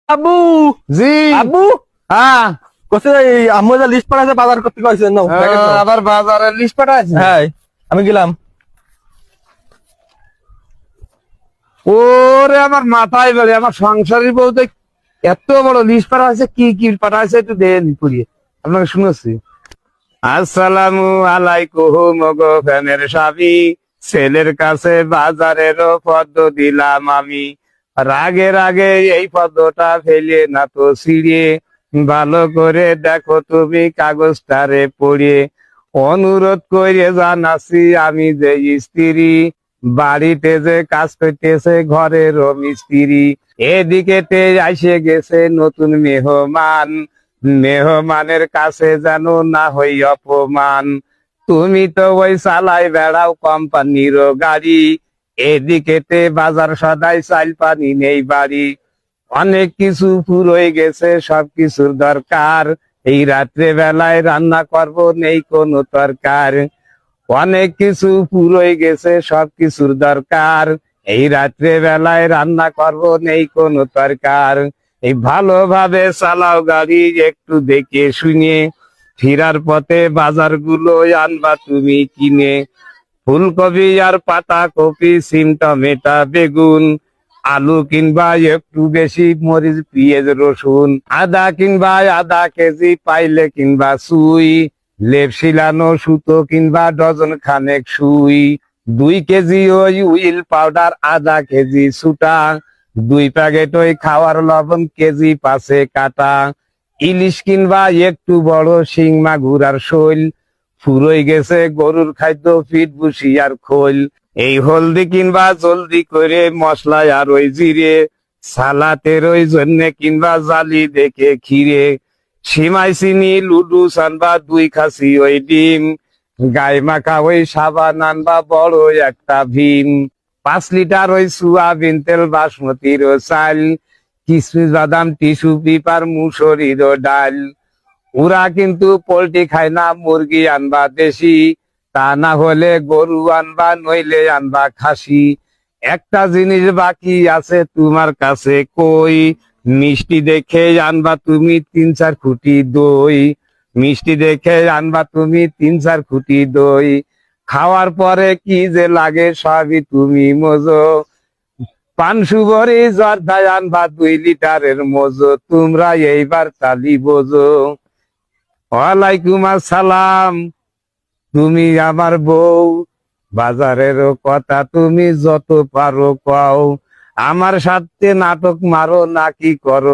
আবু জি। আবু হ্যাঁ। কোসে আম্মু যে লিস্ট পাঠাইছে বাজার করতে কইছেন নাও প্যাকেট নাও। আবার বাজারের লিস্ট পাঠাইছে। হ্যাঁ আমি গেলাম। ওরে আমার মাথায় বলে আমার সংসারের বলতে এত বড় লিস্ট পাঠাইছে, কি কি পাঠাইছে একটু দেন করিয়ে আপনাকে শুনেছি। আসসালামু আলাইকুম গো ফ্যানের স্বামী, ছেলের কাছে বাজারেরও পদ্ম দিলাম আমি। রাগে রাগে এই পদ্মটা ফেলে না তো ছিঁড়িয়ে, ভালো করে দেখো তুমি কাগজটারে পড়িয়ে। অনুরোধ করে জানাচ্ছি আমি যে স্ত্রী, বাড়িতে যে কাজ করতেছে ঘরেরও মিস্ত্রি। এদিকে এসে গেছে নতুন মেহমান, মেহমানের কাছে যেন না হই অপমান। তুমি তো ওই চালাই বেড়াও কোম্পানির গাড়ি, এদিকে বাজার সদাই চাল পানি নেই বাড়ি। অনেক কিছু ফুরোয় গেছে, সবকিছুর দরকার, এই রাত্রে বেলায় রান্না করব নেই কোনো তরকার। অনেক কিছু ফুরোয় গেছে, সবকিছুর দরকার, এই রাত্রে বেলায় রান্না করব নেই কোনো তরকার। এই ভালোভাবে চালাও গাড়ি, একটু দেখে শুনে, ফিরার পথে বাজারগুলো আনবা তুমি কিনে। ফুলকপি আর পাতা কপি, সিম টমেটো বেগুন, আলু কিনবা একটু বেশি, মরিচ পেঁয়াজ রসুন, আদা কিনবা আধা কেজি, পাইলে কিনবা সুই, লেপ শিলানো সুতো কিনবা ডজন খানেক সুই, 2 কেজি ওই উইল পাউডার, আধা কেজি সুটা, 2 প্যাকেট ওই খাওয়ার লবণ, কেজি 5 কাটা। ইলিশ কিনবা একটু বড়, শিং মাগুর আর শৈল, ফুরোই গেছে গরুর খাদ্য, ফিট বুসি আর খোল। এই হলদি কিনবা জলদি করে, মশলা আর ওই জিরে, সালাতের ওই জন্য কিনবা জালি দেখে খিরে। সিমাই চিনি লুডু আনবা 2 খাসি ওই ডিম, গায়ে মাখা ওই সাবান আনবা বড় একটা ভীম। 5 লিটার ওই সোয়াবিন তেল, বাসমতির ও চাল, কিশমিশ বাদাম টিস্যু পেপার, মুসুরির ও ডাল। ওরা কিন্তু পোল্ট্রি খায় না, মুরগি আনবা দেশি, তা না হলে গরু আনবা, নইলে আনবা খাসি। একটা জিনিস বাকি আছে তোমার কাছে কই, মিষ্টি দেখে আনবা তুমি 3-4 খুঁটি দই, মিষ্টি দেখে আনবা তুমি 3-4 খুঁটি দই। খাওয়ার পরে কি যে লাগে সবই তুমি মজো, পান সুবরি জর্দায় আনবা 2 লিটারের মজো, তোমরা এইবার তালি বোঝো। ওয়ালাইকুম আসসালাম, তুমি আমার বউ, বাজারেরও কথা তুমি যত পারো কও, আমার সাথে নাটক মারো নাকি করো